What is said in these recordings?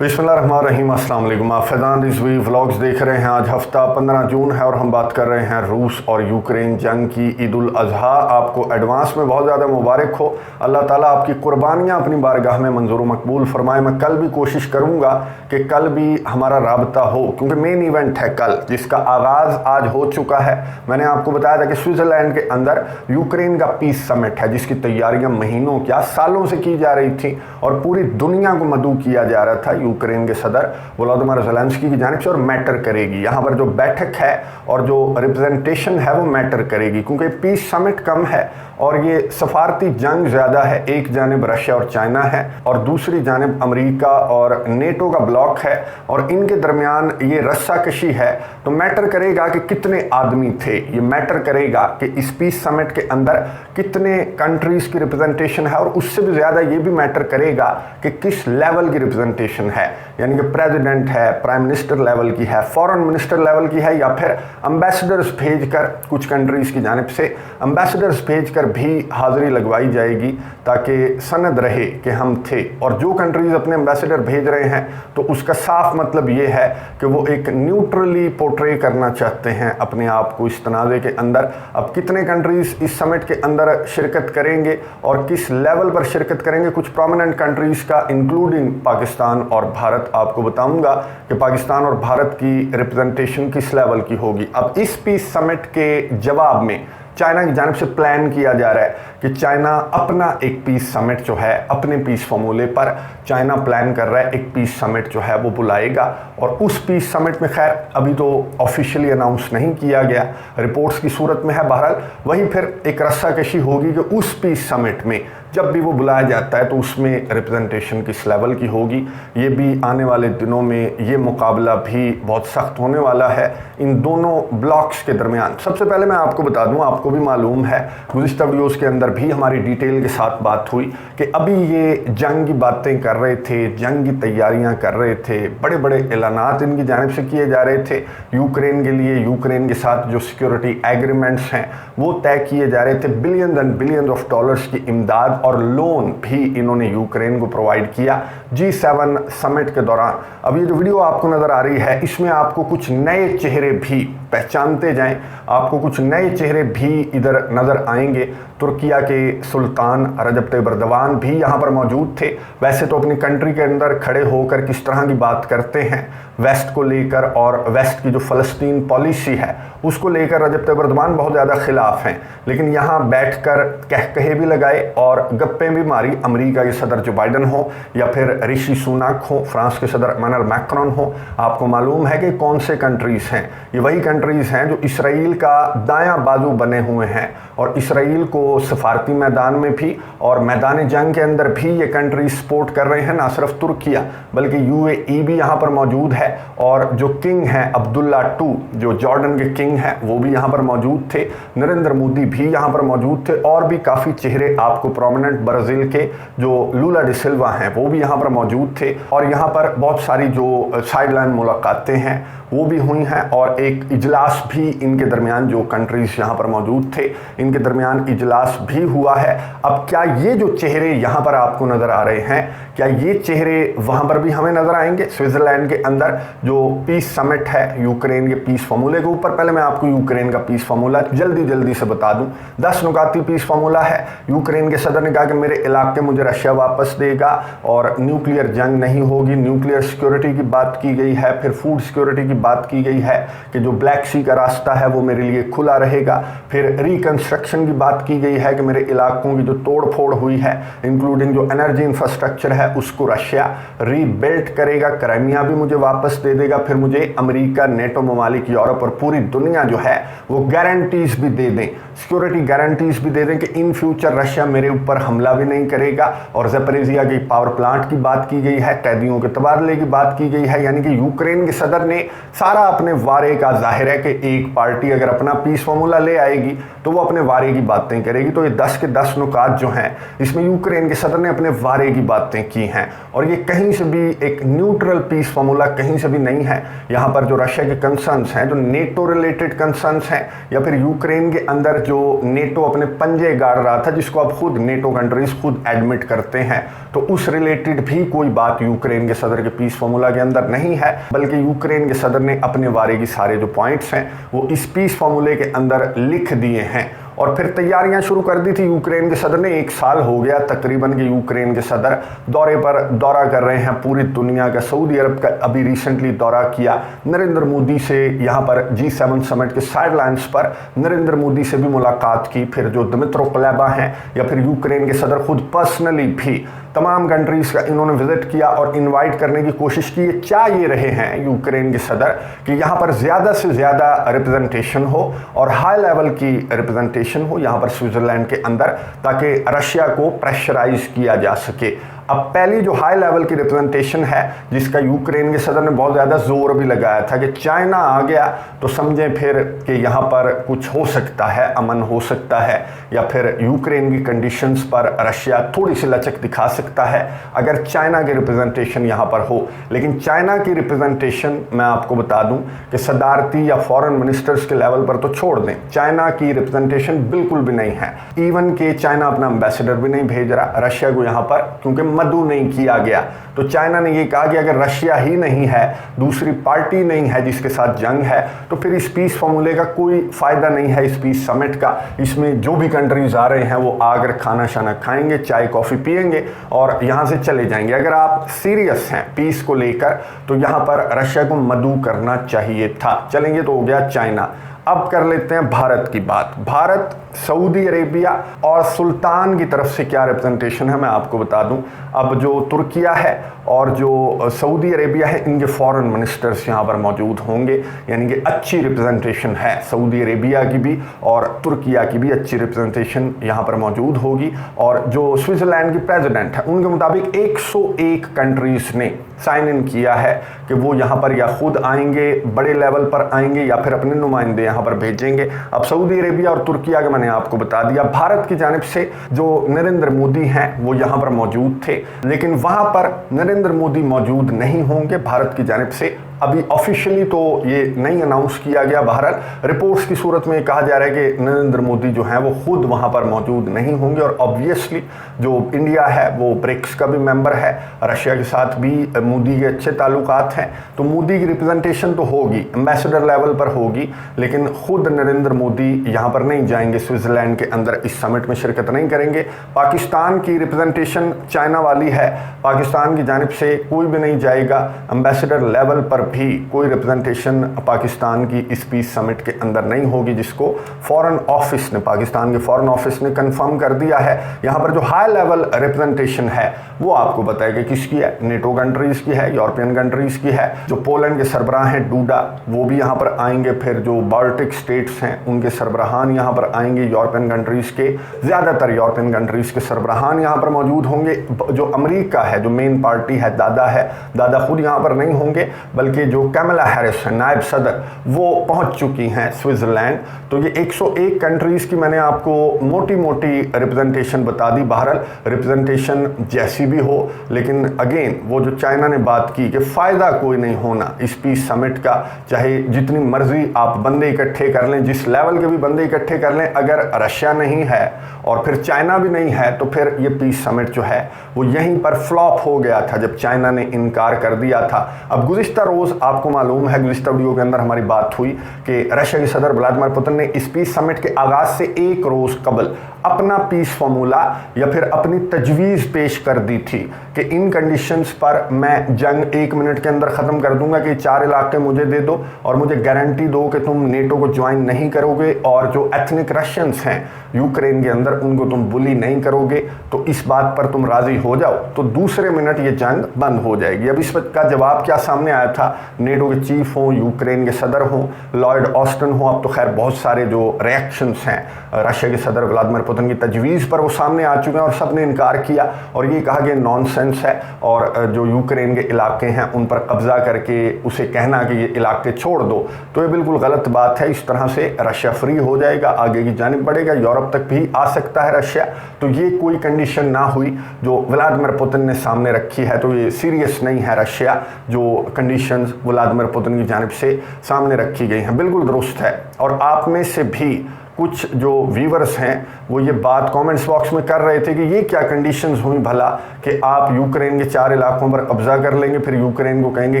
बिस्मिल्लाहिर्रहमानिर्रहीम, अस्सलाम वालेकुम। आप फैज़ान रिजवी व्लॉग्स देख रहे हैं। आज हफ्ता 15 जून है और हम बात कर रहे हैं रूस और यूक्रेन जंग की। ईद उल अज़हा आपको एडवांस में बहुत ज़्यादा मुबारक हो। अल्लाह ताला आपकी कुर्बानियाँ अपनी बारगाह में मंजूर मकबूल फरमाए। मैं कल भी कोशिश करूँगा कि कल भी हमारा राबता हो, क्योंकि मेन इवेंट है कल, जिसका आगाज़ आज हो चुका है। मैंने आपको बताया था कि स्विट्ज़रलैंड के अंदर यूक्रेन का पीस समिट है, जिसकी तैयारियाँ महीनों क्या सालों से की जा रही थी और पूरी दुनिया को मदऊ किया जा रहा था यूक्रेन के सदर वोलोदिमीर ज़ेलेंस्की की जानिब से, और मैटर करेगी। यहाँ पर जो बैठक है और जो रिप्रेजेंटेशन है वो मैटर करेगी, क्योंकि पीस समिट कम है और ये सफारती जंग ज़्यादा है। एक जानिब रशिया और चाइना है और दूसरी जानिब अमेरिका और नेटो का ब्लॉक है, और इनके दरमियान ये रस्साकशी है। तो मैटर करेगा कि कितने आदमी थे, ये मैटर करेगा कि इस पीस समिट के अंदर कितने कंट्रीज़ की रिप्रेजेंटेशन है, और उससे भी ज़्यादा ये भी मैटर करेगा कि किस लेवल की रिप्रेजेंटेशन है, यानी कि प्रेसिडेंट है, प्राइम मिनिस्टर लेवल की है, फॉरेन मिनिस्टर लेवल की है, या फिर एम्बेसडर्स भेजकर कुछ कंट्रीज़ की जानिब से एम्बेसडर्स भेजकर भी हाज़िरी लगवाई जाएगी, ताकि सनद रहे कि हम थे। और जो कंट्रीज़ अपने एम्बेसडर भेज रहे हैं तो उसका साफ मतलब ये है कि वो एक न्यूट्रली पोर्ट्रे करना चाहते हैं अपने आप को इस तनाज़े के अंदर। अब कितने कंट्रीज़ इस समिट के अंदर शिरकत करेंगे और किस लेवल पर शिरकत करेंगे, कुछ प्रोमिनेंट कंट्रीज़ का इंक्लूडिंग पाकिस्तान और भारत, आपको बताऊंगा कि पाकिस्तान और भारत की रिप्रेजेंटेशन किस लेवल की होगी। अब इस पीस समिट के जवाब में चाइना की जानिब से प्लान किया जा रहा है कि चाइना अपना एक पीस समिट जो है, अपने पीस फॉर्मूले पर चाइना प्लान कर रहा है एक पीस समिट जो है वो बुलाएगा। और उस पीस समिट में खैर अभी तो ऑफिशियली अनाउंस नहीं किया गया, रिपोर्ट्स की सूरत में है। बहरहाल वही फिर एक रस्साकशी होगी कि उस पीस समिट में जब भी वो बुलाया जाता है तो उसमें रिप्रेजेंटेशन किस लेवल की होगी। ये भी आने वाले दिनों में ये मुकाबला भी बहुत सख्त होने वाला है इन दोनों ब्लॉक्स के दरमियान। सबसे पहले मैं आपको बता दूं, आपको भी मालूम है, गुज़िश्ता वीडियोज़ के अंदर भी हमारी डिटेल के साथ बात हुई कि अभी ये जंग की बातें कर रहे थे, जंग की तैयारियां कर रहे थे, बड़े बड़े ऐलानात इनकी जानिब से किए जा रहे थे यूक्रेन के लिए। यूक्रेन के साथ जो सिक्योरिटी एग्रीमेंट्स हैं वो तय किए जा रहे थे। Billion and billion of dollars की इमदाद और लोन भी इन्होंने यूक्रेन को प्रोवाइड किया G7 समिट के दौरान। अब ये जो वीडियो आपको नज़र आ रही है इसमें आपको कुछ नए चेहरे भी पहचानते जाएं, आपको कुछ नए चेहरे भी इधर नज़र आएंगे। तुर्किया के सुल्तान रजब तैयब एर्दोगान भी यहाँ पर मौजूद थे। वैसे तो अपनी कंट्री के अंदर खड़े होकर किस तरह की बात करते हैं वेस्ट को लेकर, और वेस्ट की जो फ़लस्तीन पॉलिसी है उसको लेकर रजब तैयब एर्दोगान बहुत ज़्यादा खिलाफ हैं। लेकिन यहाँ बैठकर कहे भी लगाए और गप्पें भी मारी। अमेरिका के सदर जो बाइडन हो या फिर ऋषि सुनाक हो, फ्रांस के सदर इमैनुअल मैक्रोन हो, आपको मालूम है कि कौन से कंट्रीज़ हैं। ये वही कंट्रीज़ हैं जो इसराइल का दायां बाजू बने हुए हैं, और इसराइल को सफारती मैदान में भी और मैदान जंग के अंदर भी ये कंट्री सपोर्ट कर रहे हैं। ना सिर्फ तुर्किया बल्कि UAE भी यहाँ पर मौजूद है, और जो किंग हैं अब्दुल्ला II, जो जॉर्डन के किंग हैं, वो भी यहाँ पर मौजूद थे। नरेंद्र मोदी भी यहाँ पर मौजूद थे, और भी काफ़ी चेहरे आपको प्रोमिनेंट ब्राज़ील के जो लूला डी सिल्वा हैं वो भी यहाँ पर मौजूद थे। और यहाँ पर बहुत सारी जो साइडलाइन मुलाकातें हैं वो भी हुई हैं, और एक इजलास भी इनके दरमियान, जो कंट्रीज़ यहाँ पर मौजूद थे इनके दरमियान इजलास भी हुआ है। अब क्या ये जो चेहरे यहाँ पर आपको नज़र आ रहे हैं, क्या ये चेहरे वहाँ पर भी हमें नज़र आएंगे स्विट्ज़रलैंड के अंदर जो पीस समिट है यूक्रेन के पीस फार्मूले के ऊपर? पहले मैं आपको यूक्रेन का पीस फार्मूला जल्दी से बता दूं। 10 नुकाती पीस फार्मूला है। यूक्रेन के सदर ने कहा कि मेरे इलाके मुझे रशिया वापस देगा और न्यूक्लियर जंग नहीं होगी। न्यूक्लियर सिक्योरिटी की बात की गई है, फिर फूड सिक्योरिटी की बात की गई है कि जो ब्लैक सी का रास्ता है वो मेरे लिए खुला रहेगा। फिर रिकंस्ट्रक्शन की बात की गई है कि मेरे इलाकों की जो तोड़ फोड़ हुई है, इंक्लूडिंग जो एनर्जी इंफ्रास्ट्रक्चर है, उसको रशिया रीबिल्ड करेगा। क्राइमिया भी मुझे वापस दे देगा। फिर मुझे अमेरिका, नेटो ममालिक, यूरोप और पूरी दुनिया जो है वो गारंटीज भी दे दें, सिक्योरिटी गारंटीज भी दे दें कि इन फ्यूचर रशिया मेरे ऊपर हमला भी नहीं करेगा। और ज़ेपरेजिया की पावर प्लांट की बात की गई है, कैदियों के तबादले की बात की गई है। यानी कि यूक्रेन के सदर ने सारा अपने वारे का, जाहिर है कि एक पार्टी अगर अपना पीस फार्मूला ले आएगी तो वो अपने वारे की बातें करेगी। तो ये 10 के 10 नुकात जो हैं इसमें यूक्रेन के सदर ने अपने वारे की बातें की हैं, और ये कहीं से भी एक न्यूट्रल पीस फार्मूला, कहीं कहीं से भी नहीं है। यहाँ पर जो रशिया के कंसर्न्स हैं, जो नेटो रिलेटेड कंसर्न्स हैं, या फिर यूक्रेन के अंदर जो नेटो अपने पंजे गाड़ रहा था, जिसको अब खुद नेटो कंट्रीज खुद एडमिट करते हैं, तो उस रिलेटेड भी कोई बात यूक्रेन के सदर के पीस फॉर्मूला के अंदर नहीं है, बल्कि यूक्रेन के सदर ने अपने बारे की सारे जो पॉइंट्स हैं वो इस पीस फॉर्मूले के अंदर लिख दिए हैं। और फिर तैयारियां शुरू कर दी थी यूक्रेन के सदर ने। 1 साल हो गया तकरीबन कि यूक्रेन के सदर दौरा कर रहे हैं पूरी दुनिया का। सऊदी अरब का अभी रिसेंटली दौरा किया, नरेंद्र मोदी से यहाँ पर G7 समिट के साइडलाइंस पर नरेंद्र मोदी से भी मुलाकात की। फिर जो दिमित्रो कुलेबा हैं या फिर यूक्रेन के सदर खुद पर्सनली भी तमाम कंट्रीज का इन्होंने विजिट किया और इनवाइट करने की कोशिश की। ये चाह ये रहे हैं यूक्रेन के सदर कि यहाँ पर ज़्यादा से ज़्यादा रिप्रेजेंटेशन हो और हाई लेवल की रिप्रेजेंटेशन हो यहाँ पर स्विट्ज़रलैंड के अंदर, ताकि रशिया को प्रेशराइज किया जा सके। अब पहली जो हाई लेवल की रिप्रेजेंटेशन है, जिसका यूक्रेन के सदर ने बहुत ज़्यादा जोर भी लगाया था कि चाइना आ गया तो समझें फिर कि यहाँ पर कुछ हो सकता है, अमन हो सकता है, या फिर यूक्रेन की कंडीशंस पर रशिया थोड़ी सी लचक दिखा सकता है अगर चाइना की रिप्रेजेंटेशन यहाँ पर हो। लेकिन चाइना की रिप्रेजेंटेशन मैं आपको बता दूं कि सदारती या फॉरेन मिनिस्टर्स के लेवल पर तो छोड़ दें, चाइना की रिप्रेजेंटेशन बिल्कुल भी नहीं है। इवन कि चाइना अपना एम्बेसडर भी नहीं भेज रहा रशिया को यहाँ पर, क्योंकि मदु नहीं किया गया। तो चाइना ने ये कहा कि अगर रशिया ही नहीं है, दूसरी पार्टी नहीं है जिसके साथ जंग है, तो फिर इस पीस फॉर्मूले का कोई फायदा नहीं है, इस पीस समिट का। इसमें जो भी कंट्रीज आ रहे हैं वो आकर खाना शाना खाएंगे, चाय कॉफ़ी पिएंगे और यहाँ से चले जाएंगे। अगर आप सीरियस हैं पीस को लेकर तो यहाँ पर रशिया को मदु करना चाहिए था। चलेंगे तो हो गया चाइना। अब कर लेते हैं भारत की बात। भारत, सऊदी अरेबिया और सुल्तान की तरफ से क्या रिप्रेजेंटेशन है मैं आपको बता दूं। अब जो तुर्किया है और जो सऊदी अरेबिया है, इनके फॉरेन मिनिस्टर्स यहाँ पर मौजूद होंगे, यानी कि अच्छी रिप्रेजेंटेशन है। सऊदी अरेबिया की भी और तुर्किया की भी अच्छी रिप्रेजेंटेशन यहाँ पर मौजूद होगी। और जो स्विट्ज़रलैंड की प्रेसिडेंट है, उनके मुताबिक 101 कंट्रीज ने साइन इन किया है कि वो यहाँ पर या खुद आएंगे, बड़े लेवल पर आएंगे, या फिर अपने नुमाइंदे यहाँ पर भेजेंगे। अब सऊदी अरेबिया और तुर्किया के मैंने आपको बता दिया। भारत की जानिब से जो नरेंद्र मोदी हैं वो यहाँ पर मौजूद थे, लेकिन वहाँ पर नरेंद्र मोदी मौजूद नहीं होंगे भारत की जानिब से। अभी ऑफिशियली तो ये नहीं अनाउंस किया गया, बहरहाल रिपोर्ट्स की सूरत में कहा जा रहा है कि नरेंद्र मोदी जो हैं वो खुद वहाँ पर मौजूद नहीं होंगे। और ऑब्वियसली जो इंडिया है वो ब्रिक्स का भी मेंबर है, रशिया के साथ भी मोदी के अच्छे ताल्लुकात हैं, तो मोदी की रिप्रेजेंटेशन तो होगी, एम्बेसडर लेवल पर होगी, लेकिन खुद नरेंद्र मोदी यहाँ पर नहीं जाएंगे स्विट्ज़रलैंड के अंदर, इस समिट में शिरकत नहीं करेंगे। पाकिस्तान की रिप्रेजेंटेशन चाइना वाली है, पाकिस्तान की जानिब से कोई भी नहीं जाएगा, एम्बेसडर लेवल पर भी कोई रिप्रेजेंटेशन पाकिस्तान की इस पीस समिट के अंदर नहीं होगी, जिसको फॉरेन ऑफिस ने, पाकिस्तान के फॉरेन ऑफिस ने कंफर्म कर दिया है। यहाँ पर जो हाई लेवल रिप्रेजेंटेशन है वो आपको बताएगा किसकी है, नेटो कंट्रीज की है, यूरोपियन कंट्रीज की है। जो पोलैंड के सरबराह हैं डूडा, वो भी यहाँ पर आएंगे। फिर जो बाल्टिक स्टेट्स हैं उनके सरबराहान यहाँ पर आएंगे, यूरोपियन कंट्रीज के, ज़्यादातर यूरोपियन कंट्रीज के सरबराहान यहाँ पर मौजूद होंगे। जो अमेरिका है, जो मेन पार्टी है, दादा खुद यहाँ पर नहीं होंगे, बल्कि जो कैमला हैरिस है नायब सदर, वो पहुंच चुकी हैं स्विट्ज़रलैंड। तो ये 101 कंट्रीज़ की मैंने आपको मोटी मोटी रिप्रेजेंटेशन बता दी। बहरहाल रिप्रेजेंटेशन जैसी भी हो, लेकिन अगेन वो जो चाइना ने बात की कि फ़ायदा कोई नहीं होना इस पीस समिट का, चाहे जितनी मर्जी आप बंदे इकट्ठे कर लें, जिस लेवल के भी बंदे इकट्ठे कर लें, अगर रशिया नहीं है और फिर चाइना भी नहीं है तो फिर ये पीस समिट जो है वो यहीं पर फ्लॉप हो गया था जब चाइना ने इनकार कर दिया था। अब गुज़िश्ता रोज़ आपको मालूम है, गुज़िश्ता वीडियो के अंदर हमारी बात हुई कि रशिया के सदर व्लादिमीर पुतिन ने इस पीस समिट के आगाज़ से एक रोज़ कबल अपना पीस फॉर्मूला या फिर अपनी तजवीज़ पेश कर दी थी कि इन कंडीशंस पर मैं जंग 1 मिनट के अंदर ख़त्म कर दूंगा कि 4 इलाके मुझे दे दो और मुझे गारंटी दो कि तुम नेटो को ज्वाइन नहीं करोगे और जो एथनिक रशियंस हैं यूक्रेन के अंदर उनको तुम बुली नहीं करोगे, तो इस बात पर तुम राज़ी हो जाओ तो दूसरे मिनट ये जंग बंद हो जाएगी। अब इस का जवाब क्या सामने आया था? नेटो के चीफ हों, यूक्रेन के सदर हों, लॉयड ऑस्टिन हों, अब तो खैर बहुत सारे जो रिएक्शंस हैं रशिया के सदर व्लादिमीर पुतिन की तजवीज़ पर वो सामने आ चुके हैं और सब ने इनकार किया और ये कहा कि नॉनसेंस है और जो यूक्रेन के इलाके हैं उन पर कब्ज़ा करके उसे कहना कि ये इलाके छोड़ दो, तो ये बिल्कुल गलत बात है। इस तरह से रशिया फ्री हो जाएगा, आगे की जानिब बढ़ेगा, यूरोप तक भी आ सकता है रशिया। तो ये कोई कंडीशन ना हुई जो व्लादिमीर पुतिन ने सामने रखी है, तो ये सीरियस नहीं है रशिया जो कंडीशन कंडीशंस व्लादिमीर पुतिन की जानिब से सामने रखी गई हैं, बिल्कुल दुरुस्त है। और आप में से भी कुछ जो व्यूवर्स हैं वो ये बात कमेंट्स बॉक्स में कर रहे थे कि ये क्या कंडीशंस हुई भला कि आप यूक्रेन के 4 इलाकों पर कब्जा कर लेंगे, फिर यूक्रेन को कहेंगे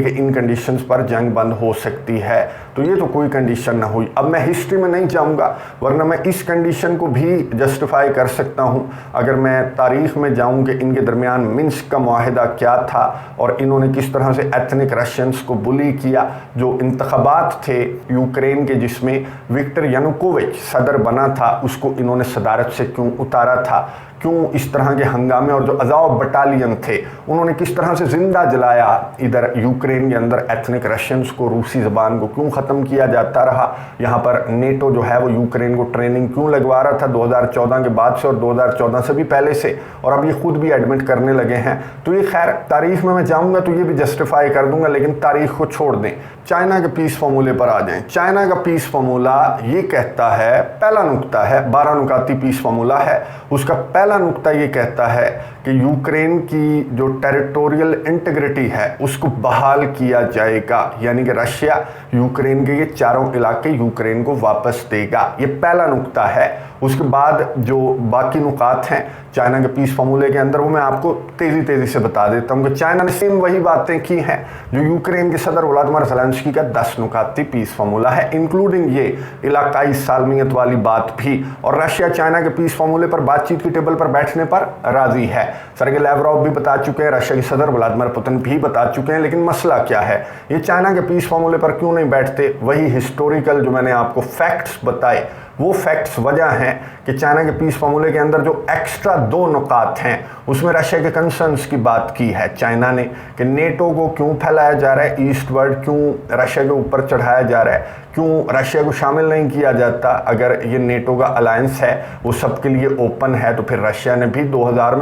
कि इन कंडीशंस पर जंग बंद हो सकती है। तो ये तो कोई कंडीशन ना हुई। अब मैं हिस्ट्री में नहीं जाऊंगा, वरना मैं इस कंडीशन को भी जस्टिफाई कर सकता हूं अगर मैं तारीख में जाऊं कि इनके दरमियान मिन्स्क का मुआहिदा क्या था और इन्होंने किस तरह से एथनिक रशियंस को बुली किया। जो इंतखाबात थे यूक्रेन के जिसमें विक्टर यानुकोविच सदर बना था, उसको इन्होंने सदारत से क्यों उतारा था, क्यों इस तरह के हंगामे, और जो अज़ाव बटालियन थे उन्होंने किस तरह से जिंदा जलाया इधर यूक्रेन के अंदर एथनिक रशियंस को, रूसी ज़बान को क्यों ख़त्म किया जाता रहा। यहाँ पर नेटो जो है वो यूक्रेन को ट्रेनिंग क्यों लगवा रहा था 2014 के बाद से और 2014 से भी पहले से, और अब ये खुद भी एडमिट करने लगे हैं। तो ये खैर तारीख में मैं जाऊँगा तो ये भी जस्टिफाई कर दूंगा, लेकिन तारीख को छोड़ दें, चाइना के पीस फार्मूले पर आ जाएं। चाइना का पीस फार्मूला ये कहता है, पहला नुक्ता है, 12 नुकाती पीस फार्मूला है, उसका पहला नुक्ता ये कहता है कि यूक्रेन की जो टेरिटोरियल इंटीग्रिटी है उसको बहाल किया जाएगा, यानी कि रशिया यूक्रेन के ये चारों इलाके यूक्रेन को वापस देगा। ये पहला नुक्ता है। उसके बाद जो बाकी नुकात हैं चाइना के पीस फार्मूले के अंदर वो मैं आपको तेज़ी से बता देता हूँ कि चाइना ने सेम वही बातें की हैं जो यूक्रेन के सदर व्लादिमीर ज़ेलेंस्की का 10 नुकाती पीस फार्मूला है, इंक्लूडिंग ये इलाकाई सालमियत वाली बात भी। और रशिया चाइना के पीस फार्मूले पर बातचीत की टेबल पर बैठने पर राजी है। सर्गेई लैवरोव भी बता चुके हैं, रशिया के सदर व्लादिमीर पुतिन भी बता चुके हैं। लेकिन मसला क्या है, ये चाइना के पीस फार्मूले पर क्यों नहीं बैठते? वही हिस्टोरिकल जो मैंने आपको फैक्ट्स बताए, वो फैक्ट्स वजह हैं कि चाइना के पीस फार्मूले के अंदर जो एक्स्ट्रा 2 नुकात हैं उसमें रशिया के कंसर्न्स की बात की है चाइना ने कि नेटो को क्यों फैलाया जा रहा है ईस्टवर्ड, क्यों रशिया के ऊपर चढ़ाया जा रहा है, क्यों रशिया को शामिल नहीं किया जाता। अगर ये नेटो का अलायंस है वो सबके लिए ओपन है तो फिर रशिया ने भी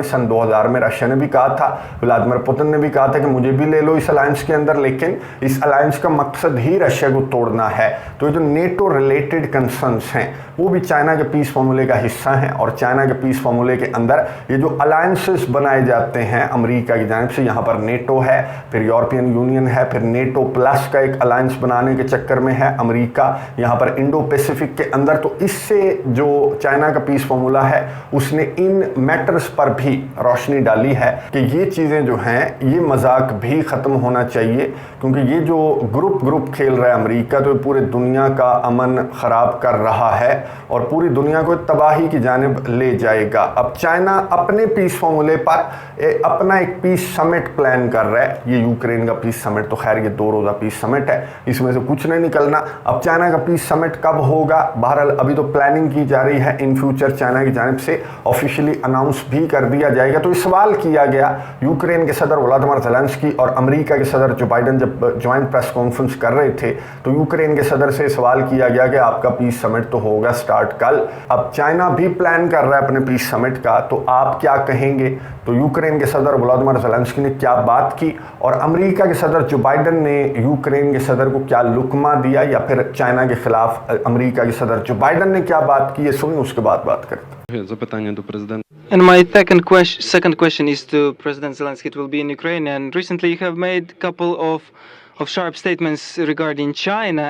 सन 2000 में रशिया ने भी कहा था, व्लादिमीर पुतिन ने भी कहा था कि मुझे भी ले लो इस अलायंस के अंदर, लेकिन इस अलायंस का मकसद ही रशिया को तोड़ना है। तो ये जो नेटो रिलेटेड कंसर्न्स हैं वो भी चाइना के पीस फार्मूले का हिस्सा हैं। और चाइना के पीस फार्मूले के अंदर ये जो अलायंसेस बनाए जाते हैं अमेरिका की जानिब से, यहाँ पर नेटो है, फिर यूरोपियन यूनियन है, फिर नेटो प्लस का एक अलायंस बनाने के चक्कर में है अमेरिका, यहाँ पर इंडो पैसिफिक के अंदर। तो इससे जो चाइना का पीस फार्मूला है उसने इन मैटर्स पर भी रोशनी डाली है कि ये चीज़ें जो हैं ये मजाक भी ख़त्म होना चाहिए, क्योंकि ये जो ग्रुप खेल रहा है अमेरिका तो पूरे दुनिया का अमन ख़राब कर रहा है और पूरी दुनिया को तबाही की जानिब ले जाएगा। अब चाइना अपने पीस फार्मूले पर अपना एक पीस समिट प्लान कर रहा है। ये यूक्रेन का पीस समिट तो खैर ये 2 रोज़ा पीस समिट है, इसमें से कुछ नहीं निकलना। अब चाइना का पीस समिट कब होगा, बहरहाल अभी तो प्लानिंग की जा रही है, इन फ्यूचर चाइना की जानिब से ऑफिशियली अनाउंस भी कर दिया जाएगा। तो सवाल किया गया यूक्रेन के सदर व्लादिमीर ज़ेलेंस्की और अमेरिका के सदर जो बाइडेन जब ज्वाइंट प्रेस कॉन्फ्रेंस कर रहे थे तो यूक्रेन के सदर से सवाल किया गया कि आपका पीस समिट तो होगा स्टार्ट कल, अब चाइना भी प्लान कर रहा है अपने पीस समिट का, तो आप क्या कहेंगे? तो यूक्रेन के सदर व्लादिमीर ज़ेलेंस्की ने क्या बात की और अमेरिका के सदर जो बाइडेन ने यूक्रेन के सदर को क्या लुकमा दिया, या फिर चाइना के खिलाफ अमेरिका के सदर जो बाइडेन ने क्या बात की, ये सुनिए उसके बाद बात करते हैं। And my second question is to President Zelensky. It will be in Ukraine. And recently, you have made a couple of sharp statements regarding China,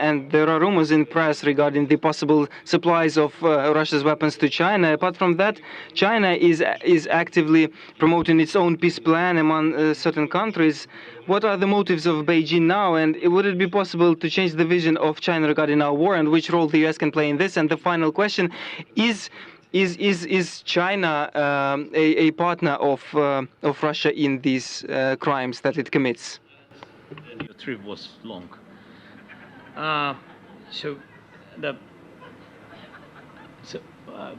and there are rumors in press regarding the possible supplies of Russia's weapons to China. Apart from that, China is actively promoting its own peace plan among certain countries. What are the motives of Beijing now, and would it be possible to change the vision of China regarding our war, and which role the US can play in this? And the final question is China a partner of Russia in these crimes that it commits? Your trip was long.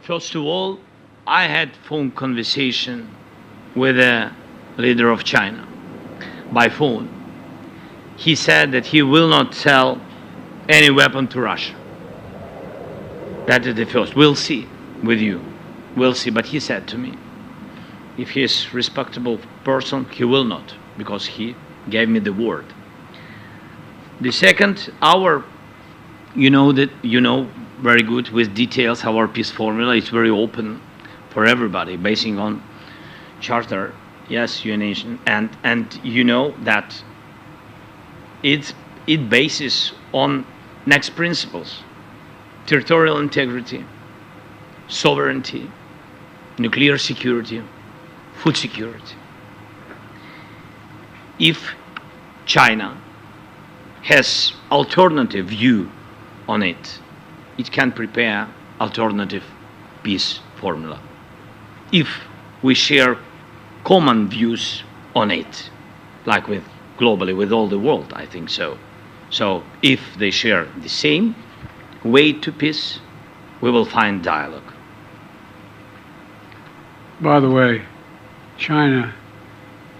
First of all, I had phone conversation with the leader of China by phone. He said that he will not sell any weapon to Russia. That is the first. We'll see with you. We'll see. But he said to me, if he is a respectable person, he will not, because he gave me the word. The second, you know very good with details our peace formula is very open for everybody, basing on charter, yes, UN, and you know that it bases on next principles: territorial integrity, sovereignty, nuclear security, food security. If China has alternative view on it, it can prepare alternative peace formula. If we share common views on it, like with globally with all the world, I think so. So if they share the same way to peace, we will find dialogue. By the way, China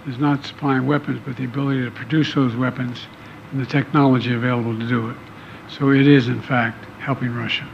is not supplying weapons, but the ability to produce those weapons and the technology available to do it. So it is, in fact, helping Russia.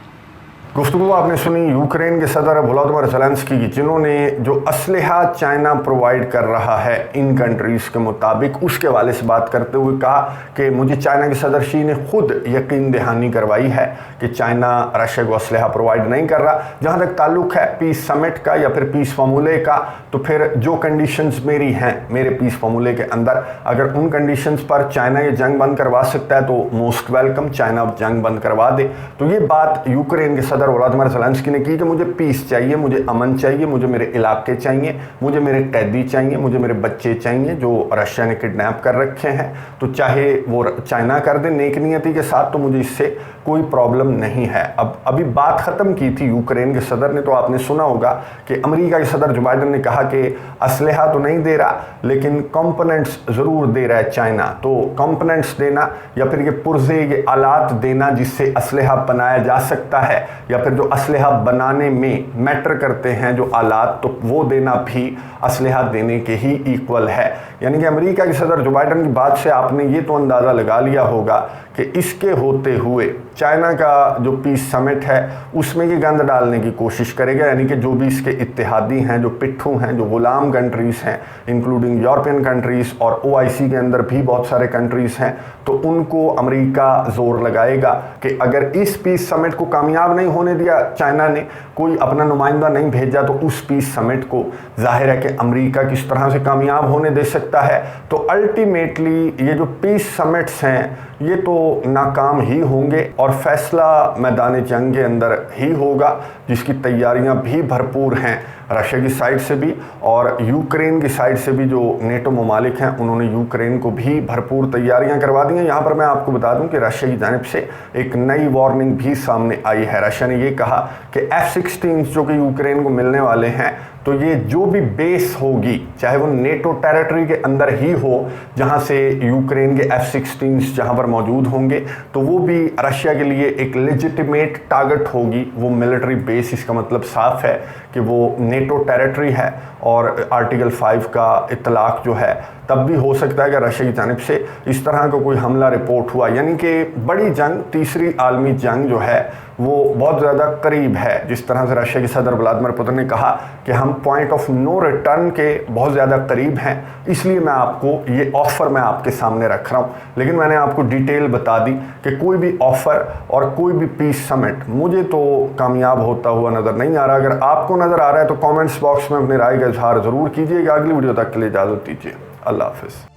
गुफ्तगू आपने सुनी Ukraine के सदर Volodymyr Zelensky की, जिन्होंने जो असलहा China provide कर रहा है इन कंट्रीज़ के मुताबिक, उसके हवाले से बात करते हुए कहा कि मुझे चाइना के सदर शी ने खुद यकीन दहानी करवाई है कि चाइना रशिया को असलहा प्रोवाइड नहीं कर रहा। जहाँ तक ताल्लुक़ है पीस समिट का या फिर पीस फार्मूले का, तो फिर जो कंडीशंस मेरी हैं मेरे पीस फार्मूले के अंदर, अगर उन कंडीशंस पर चाइना ये जंग बंद करवा सकता है तो मोस्ट वेलकम, चाइना जंग बंद करवा दे। तो ये बात यूक्रेन के सदर वोलोदिमीर ज़ेलेंस्की ने की कि मुझे पीस चाहिए, मुझे अमन चाहिए, मुझे मेरे इलाके चाहिए, मुझे मेरे कैदी चाहिए, मुझे मेरे बच्चे चाहिए जो रशिया ने किडनैप कर रखे हैं। तो चाहे वो चाइना कर दे नेक नियति के साथ, तो मुझे इससे कोई प्रॉब्लम नहीं है। अब अभी बात ख़त्म की थी यूक्रेन के सदर ने, तो आपने सुना होगा कि अमेरिका के सदर जो बाइडन ने कहा कि असलहा तो नहीं दे रहा लेकिन कंपोनेंट्स ज़रूर दे रहा है चाइना। तो कंपोनेंट्स देना या फिर ये पुर्जे, ये आलात देना जिससे असलहा बनाया जा सकता है, या फिर जो असलहा बनाने में मैटर करते हैं जो आलात, तो वो देना भी असलहा देने के ही इक्वल है। यानी कि अमेरिका के सदर जो बाइडन की बात से आपने ये तो अंदाज़ा लगा लिया होगा कि इसके होते हुए चाइना का जो पीस समिट है उसमें ये गंद डालने की कोशिश करेगा। यानी कि जो भी इसके इत्तेहादी हैं, जो पिट्ठू हैं, जो गुलाम कंट्रीज़ हैं, इंक्लूडिंग यूरोपियन कंट्रीज़ और OIC के अंदर भी बहुत सारे कंट्रीज़ हैं, तो उनको अमेरिका ज़ोर लगाएगा कि अगर इस पीस समिट को कामयाब नहीं होने दिया चाइना ने, कोई अपना नुमाइंदा नहीं भेजा, तो उस पीस समिट को जाहिर है कि अमेरिका किस तरह से कामयाब होने दे सकता है। तो अल्टीमेटली ये जो पीस समिट्स हैं ये तो नाकाम ही होंगे और फैसला मैदान जंग के अंदर ही होगा, जिसकी तैयारियां भी भरपूर हैं रशिया की साइड से भी और यूक्रेन की साइड से भी। जो नेटो ममालिक हैं उन्होंने यूक्रेन को भी भरपूर तैयारियां करवा दी हैं। यहाँ पर मैं आपको बता दूं कि रशिया की जानिब से एक नई वार्निंग भी सामने आई है। रशिया ने ये कहा कि F-16 जो कि यूक्रेन को मिलने वाले हैं, तो ये जो भी बेस होगी, चाहे वो नेटो टेरिटरी के अंदर ही हो जहां से यूक्रेन के F-16 जहां पर मौजूद होंगे, तो वो भी रशिया के लिए एक लेजिटिमेट टारगेट होगी वो मिलिट्री बेस। इसका मतलब साफ है कि वो नेटो टेरिटरी है और आर्टिकल 5 का इतलाक जो है तब भी हो सकता है कि रशिया की जानिब से इस तरह का कोई हमला रिपोर्ट हुआ। यानी कि बड़ी जंग, तीसरी आलमी जंग जो है वो बहुत ज़्यादा करीब है। जिस तरह से रशिया के सदर व्लादिमीर पुतिन ने कहा कि हम पॉइंट ऑफ नो रिटर्न के बहुत ज़्यादा करीब हैं, इसलिए मैं आपको ये ऑफ़र मैं आपके सामने रख रहा हूँ। लेकिन मैंने आपको डिटेल बता दी कि कोई भी ऑफ़र और कोई भी पीस समिट मुझे तो कामयाब होता हुआ नज़र नहीं आ रहा। अगर आपको नज़र आ रहा है तो कॉमेंट्स बॉक्स में अपनी राय का इजहार ज़रूर कीजिएगा। अगली वीडियो तक के लिए इजाज़त दीजिए। अल्लाह हाफ़िज़।